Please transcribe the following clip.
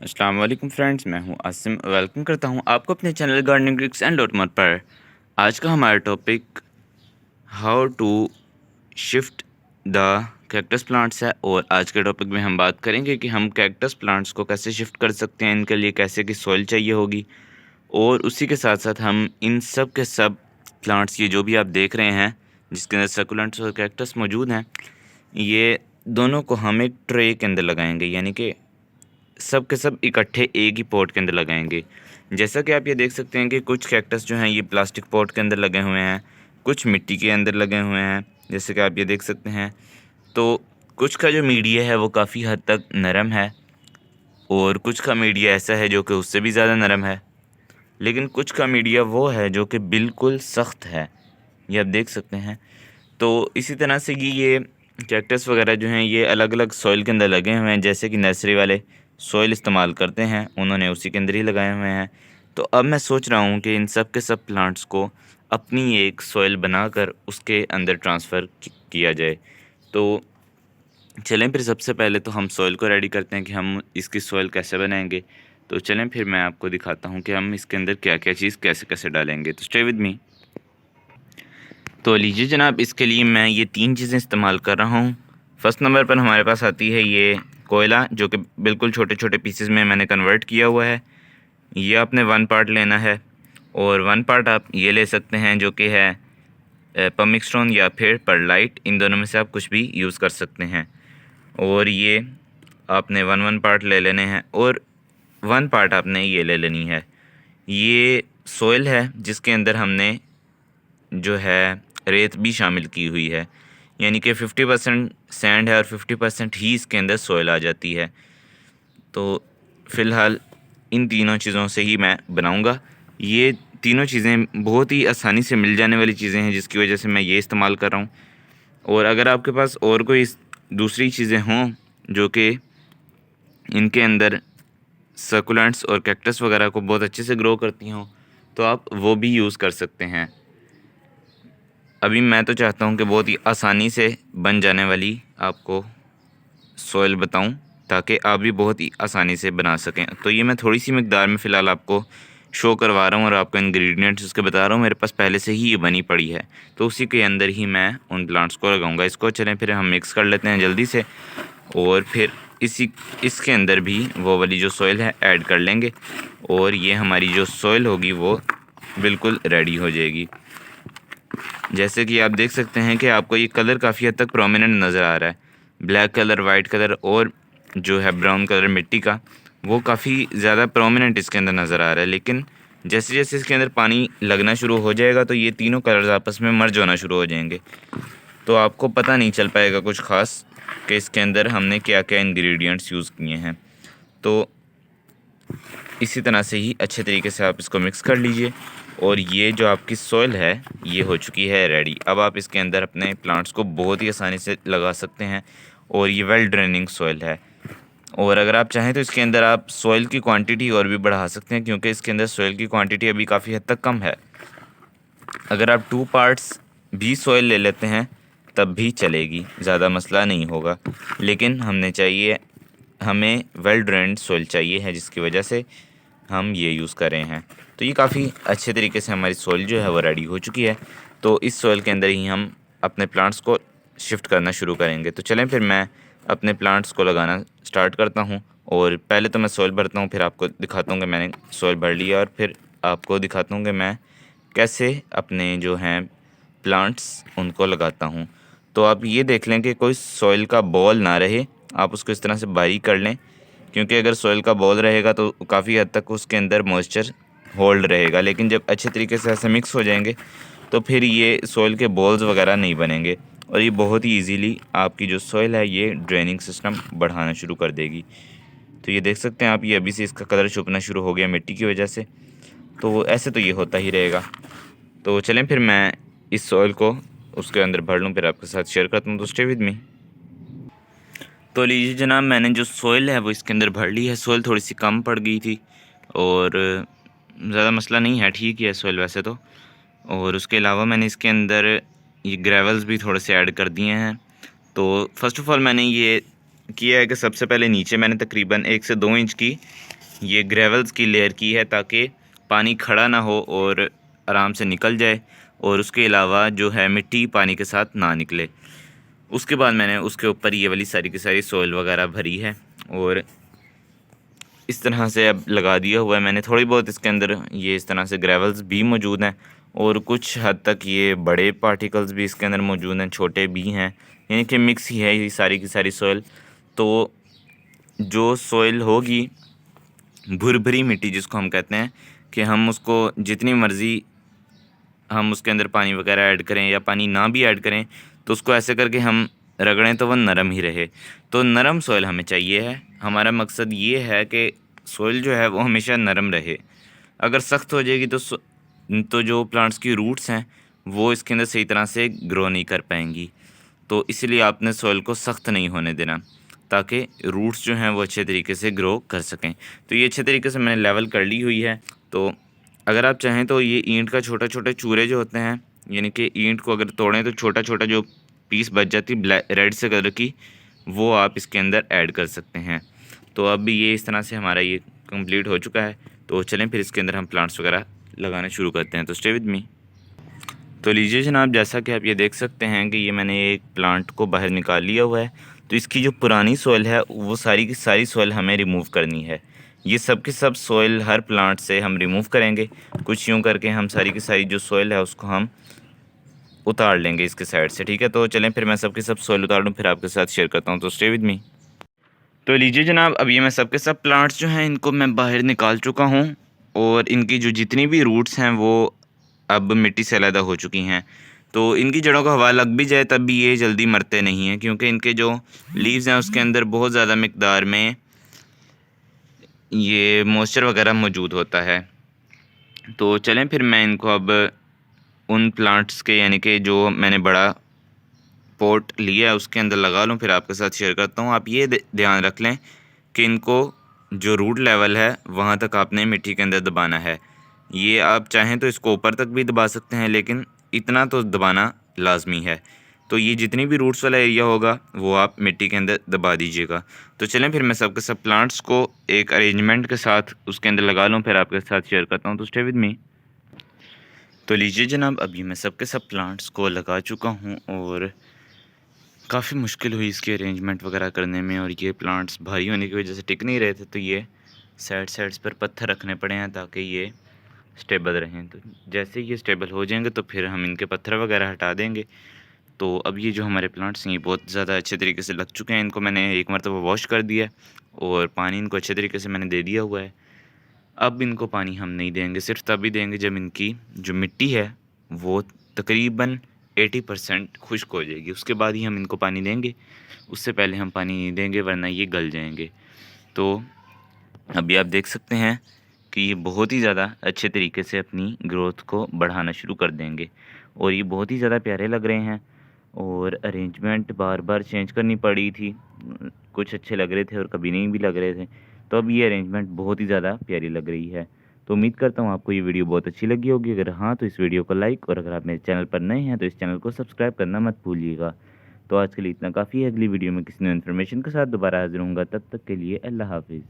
अस्सलाम वालेकुम फ्रेंड्स, मैं हूं आसिम। वेलकम करता हूं आपको अपने channel gardening tricks and lot more पर। आज का हमारा topic how to shift the cactus plants है। और आज के टॉपिक में हम बात करेंगे कि हम कैक्टस प्लांट्स को कैसे शिफ्ट कर सकते हैं, इनके लिए कैसे की सॉइल चाहिए होगी। और उसी के साथ साथ हम इन सब के सब प्लांट्स, ये जो भी आप देख रहे हैं जिसके अंदर सकुलेंट्स और कैक्टस मौजूद हैं, ये दोनों को हम एक ट्रे के अंदर लगाएंगे, यानी कि सब के सब इकट्ठे एक ही पॉट के अंदर लगाएंगे। जैसा कि आप ये देख सकते हैं कि कुछ कैक्टस जो हैं ये प्लास्टिक पॉट के अंदर लगे हुए हैं, कुछ मिट्टी के अंदर लगे हुए हैं, जैसे कि आप ये देख सकते हैं। तो कुछ का जो मीडिया है वो काफ़ी हद तक नरम है, और कुछ का मीडिया ऐसा है जो कि उससे भी ज़्यादा नरम है, लेकिन कुछ का मीडिया वो है जो कि बिल्कुल सख्त है, ये आप देख सकते हैं। तो इसी तरह से ये कैक्टस वगैरह जो हैं ये अलग अलग सॉइल के अंदर लगे हुए हैं, जैसे कि नर्सरी वाले सॉइल इस्तेमाल करते हैं, उन्होंने उसी के अंदर ही लगाए हुए हैं। तो अब मैं सोच रहा हूँ कि इन सब के सब प्लांट्स को अपनी एक सॉइल बनाकर उसके अंदर ट्रांसफ़र किया जाए। तो चलें फिर सबसे पहले तो हम सॉइल को रेडी करते हैं कि हम इसकी सॉइल कैसे बनाएंगे। तो चलें फिर मैं आपको दिखाता हूँ कि हम इसके अंदर क्या क्या चीज़ कैसे कैसे डालेंगे। तो स्टे विद मी। तो लीजिए जनाब, इसके लिए मैं ये 3 चीज़ें इस्तेमाल कर रहा हूँ। फर्स्ट नंबर पर हमारे पास आती है ये कोयला, जो कि बिल्कुल छोटे छोटे पीसेस में मैंने कन्वर्ट किया हुआ है। ये आपने 1 पार्ट लेना है, और 1 पार्ट आप ये ले सकते हैं जो कि है पमिक स्टोन या फिर परलाइट, इन दोनों में से आप कुछ भी यूज़ कर सकते हैं। और ये आपने 1 पार्ट ले लेने हैं, और 1 पार्ट आपने ये ले लेनी है। ये सोइल है जिसके अंदर हमने जो है रेत भी शामिल की हुई है, यानी कि 50% सैंड है और 50% ही इसके अंदर सोइल आ जाती है। तो फ़िलहाल इन तीनों चीज़ों से ही मैं बनाऊंगा। ये तीनों चीज़ें बहुत ही आसानी से मिल जाने वाली चीज़ें हैं, जिसकी वजह से मैं ये इस्तेमाल कर रहा हूँ। और अगर आपके पास और कोई दूसरी चीज़ें हों जो कि इनके अंदर सकुलेंट्स और कैक्टस वगैरह को बहुत अच्छे से ग्रो करती हों, तो आप वो भी यूज़ कर सकते हैं। अभी मैं तो चाहता हूँ कि बहुत ही आसानी से बन जाने वाली आपको सॉइल बताऊँ, ताकि आप भी बहुत ही आसानी से बना सकें। तो ये मैं थोड़ी सी मकदार में फ़िलहाल आपको शो करवा रहा हूँ, और आपको इंग्रेडिएंट्स उसके बता रहा हूँ। मेरे पास पहले से ही ये बनी पड़ी है, तो उसी के अंदर ही मैं उन प्लांट्स को लगाऊंगा। इसको चलें फिर हम मिक्स कर लेते हैं जल्दी से, और फिर इसके अंदर भी वो वाली जो सॉइल है ऐड कर लेंगे, और ये हमारी जो सॉइल होगी वो बिल्कुल रेडी हो जाएगी। जैसे कि आप देख सकते हैं कि आपको ये कलर काफ़ी हद तक प्रोमिनेंट नज़र आ रहा है। ब्लैक कलर, वाइट कलर और जो है ब्राउन कलर मिट्टी का, वो काफ़ी ज़्यादा प्रोमिनेंट इसके अंदर नज़र आ रहा है। लेकिन जैसे जैसे इसके अंदर पानी लगना शुरू हो जाएगा तो ये तीनों कलर्स आपस में मर्ज होना शुरू हो जाएंगे। तो आपको पता नहीं चल पाएगा कुछ ख़ास कि इसके अंदर हमने क्या क्या इंग्रेडिएंट्स यूज़ किए हैं। तो इसी तरह से ही अच्छे तरीके से आप इसको मिक्स कर लीजिए, और ये जो आपकी सॉइल है ये हो चुकी है रेडी। अब आप इसके अंदर अपने प्लांट्स को बहुत ही आसानी से लगा सकते हैं, और ये वेल ड्रेनिंग सॉइल है। और अगर आप चाहें तो इसके अंदर आप सॉइल की क्वांटिटी और भी बढ़ा सकते हैं, क्योंकि इसके अंदर सॉइल की क्वांटिटी अभी काफ़ी हद तक कम है। अगर आप 2 पार्ट्स भी सॉइल ले लेते हैं तब भी चलेगी, ज़्यादा मसला नहीं होगा। लेकिन हमें वेल ड्रेन्ड सॉइल चाहिए है, जिसकी वजह से हम ये यूज़ कर रहे हैं। तो ये काफ़ी अच्छे तरीके से हमारी सॉइल जो है वो रेडी हो चुकी है। तो इस सॉइल के अंदर ही हम अपने प्लांट्स को शिफ्ट करना शुरू करेंगे। तो चलें फिर मैं अपने प्लांट्स को लगाना स्टार्ट करता हूँ, और पहले तो मैं सॉइल भरता हूँ, फिर आपको दिखाता हूँ कि मैंने सॉइल भर लिया, और फिर आपको दिखाता हूँ कि मैं कैसे अपने जो हैं प्लांट्स उनको लगाता हूँ। तो आप ये देख लें कि कोई सॉइल का बॉल ना रहे, आप उसको इस तरह से बारीक कर लें, क्योंकि अगर सॉइल का बॉल रहेगा तो काफ़ी हद तक उसके अंदर मॉइस्चर होल्ड रहेगा। लेकिन जब अच्छे तरीके से ऐसे मिक्स हो जाएंगे तो फिर ये सॉइल के बॉल्स वगैरह नहीं बनेंगे, और ये बहुत ही इजीली आपकी जो सॉइल है ये ड्रेनिंग सिस्टम बढ़ाना शुरू कर देगी। तो ये देख सकते हैं आप, ये अभी से इसका कलर छुपना शुरू हो गया मिट्टी की वजह से। तो ऐसे तो ये होता ही रहेगा। तो चलें फिर मैं इस सॉइल को उसके अंदर भर लूँ, फिर आपके साथ शेयर करता हूँ। तो स्टे विद मी। तो लीजिए जनाब, मैंने जो सॉइल है वो इसके अंदर भर ली है। सॉइल थोड़ी सी कम पड़ गई थी, और ज़्यादा मसला नहीं है, ठीक ही है सॉइल वैसे तो। और उसके अलावा मैंने इसके अंदर ये ग्रेवल्स भी थोड़े से ऐड कर दिए हैं। तो फ़र्स्ट ऑफ़ ऑल मैंने ये किया है कि सबसे पहले नीचे मैंने तकरीबन 1 से 2 इंच की ये ग्रेवल्स की लेयर की है, ताकि पानी खड़ा ना हो और आराम से निकल जाए, और उसके अलावा जो है मिट्टी पानी के साथ ना निकले। उसके बाद मैंने उसके ऊपर ये वाली सारी की सारी सोइल वगैरह भरी है और इस तरह से अब लगा दिया हुआ है मैंने। थोड़ी बहुत इसके अंदर ये इस तरह से ग्रेवल्स भी मौजूद हैं और कुछ हद तक ये बड़े पार्टिकल्स भी इसके अंदर मौजूद हैं, छोटे भी हैं, यानी कि मिक्स ही है ये सारी की सारी सोइल। तो जो सोइल होगी भुरभुरी मिट्टी जिसको हम कहते हैं, कि हम उसको जितनी मर्ज़ी हम उसके अंदर पानी वगैरह ऐड करें या पानी ना भी ऐड करें, तो उसको ऐसे करके हम रगड़ें तो वह नरम ही रहे। तो नरम सॉइल हमें चाहिए है। हमारा मकसद ये है कि सॉइल जो है वो हमेशा नरम रहे। अगर सख्त हो जाएगी तो जो प्लांट्स की रूट्स हैं वो इसके अंदर सही तरह से ग्रो नहीं कर पाएंगी। तो इसलिए आपने सॉइल को सख्त नहीं होने देना, ताकि रूट्स जो हैं वो अच्छे तरीके से ग्रो कर सकें। तो ये अच्छे तरीके से मैंने लेवल कर ली हुई है। तो अगर आप चाहें तो ये ईंट का छोटे छोटे चूरे जो होते हैं, यानी कि ईंट को अगर तोड़ें तो छोटा छोटा जो पीस बच जाती ब्लैक रेड से कलर की, वो आप इसके अंदर ऐड कर सकते हैं। तो अब ये इस तरह से हमारा ये कंप्लीट हो चुका है। तो चलें फिर इसके अंदर हम प्लांट्स वगैरह लगाना शुरू करते हैं। तो स्टे विद मी। तो लीजिए जनाब, जैसा कि आप ये देख सकते हैं कि ये मैंने एक प्लांट को बाहर निकाल लिया हुआ है। तो इसकी जो पुरानी सॉइल है वो सारी की सारी सॉइल हमें रिमूव करनी है। ये सब की सब सॉइल हर प्लांट से हम रिमूव करेंगे। कुछ यूँ करके हम सारी की सारी जो सॉइल है उसको हम उतार लेंगे इसके साइड से, ठीक है। तो चलें फिर मैं सबके सब सॉइल उतार लूँ, फिर आपके साथ शेयर करता हूँ। तो स्टे विद मी। तो लीजिए जनाब, अब ये मैं सबके सब प्लांट्स जो हैं इनको मैं बाहर निकाल चुका हूँ, और इनकी जो जितनी भी रूट्स हैं वो अब मिट्टी से अलग हो चुकी हैं। तो इनकी जड़ों को हवा लग भी जाए तब भी ये जल्दी मरते नहीं हैं, क्योंकि इनके जो लीव्स हैं उसके अंदर बहुत ज़्यादा मिकदार में ये मॉइस्चर वगैरह मौजूद होता है। तो चलें फिर मैं इनको अब उन प्लांट्स के, यानी कि जो मैंने बड़ा पॉट लिया है उसके अंदर लगा लूँ, फिर आपके साथ शेयर करता हूँ। आप ये ध्यान रख लें कि इनको जो रूट लेवल है वहाँ तक आपने मिट्टी के अंदर दबाना है। ये आप चाहें तो इसको ऊपर तक भी दबा सकते हैं, लेकिन इतना तो दबाना लाजमी है। तो ये जितनी भी रूट्स वाला एरिया होगा वो आप मिट्टी के अंदर दबा दीजिएगा। तो चलें फिर मैं सबके सब प्लांट्स को एक अरेंजमेंट के साथ उसके अंदर लगा लूँ, फिर आपके साथ शेयर करता हूँ। तो स्टे विद मी। तो लीजिए जनाब, अभी मैं सबके सब प्लांट्स को लगा चुका हूँ और काफ़ी मुश्किल हुई इसकी अरेंजमेंट वगैरह करने में, और ये प्लांट्स भारी होने की वजह से टिक नहीं रहे थे। तो ये साइड्स पर पत्थर रखने पड़े हैं ताकि ये स्टेबल रहें। तो जैसे ही ये स्टेबल हो जाएंगे तो फिर हम इनके पत्थर वगैरह हटा देंगे। तो अब ये जो हमारे प्लांट्स हैं ये बहुत ज़्यादा अच्छे तरीके से लग चुके हैं। इनको मैंने एक मरतबा वॉश कर दिया है और पानी इनको अच्छे तरीके से मैंने दे दिया हुआ है। अब इनको पानी हम नहीं देंगे, सिर्फ तभी देंगे जब इनकी जो मिट्टी है वो तकरीबन 80% खुश्क हो जाएगी। उसके बाद ही हम इनको पानी देंगे, उससे पहले हम पानी नहीं देंगे वरना ये गल जाएंगे। तो अभी आप देख सकते हैं कि ये बहुत ही ज़्यादा अच्छे तरीके से अपनी ग्रोथ को बढ़ाना शुरू कर देंगे, और ये बहुत ही ज़्यादा प्यारे लग रहे हैं। और अरेंजमेंट बार बार चेंज करनी पड़ी थी, कुछ अच्छे लग रहे थे और कभी नहीं भी लग रहे थे। तो अब ये अरेंजमेंट बहुत ही ज़्यादा प्यारी लग रही है। तो उम्मीद करता हूँ आपको ये वीडियो बहुत अच्छी लगी होगी। अगर हाँ तो इस वीडियो को लाइक, और अगर आप मेरे चैनल पर नए हैं तो इस चैनल को सब्सक्राइब करना मत भूलिएगा। तो आज के लिए इतना काफ़ी है। अगली वीडियो में किसी नई इन्फॉर्मेशन के साथ दोबारा हाजिर होऊंगा। तब तक के लिए अल्लाह हाफिज़।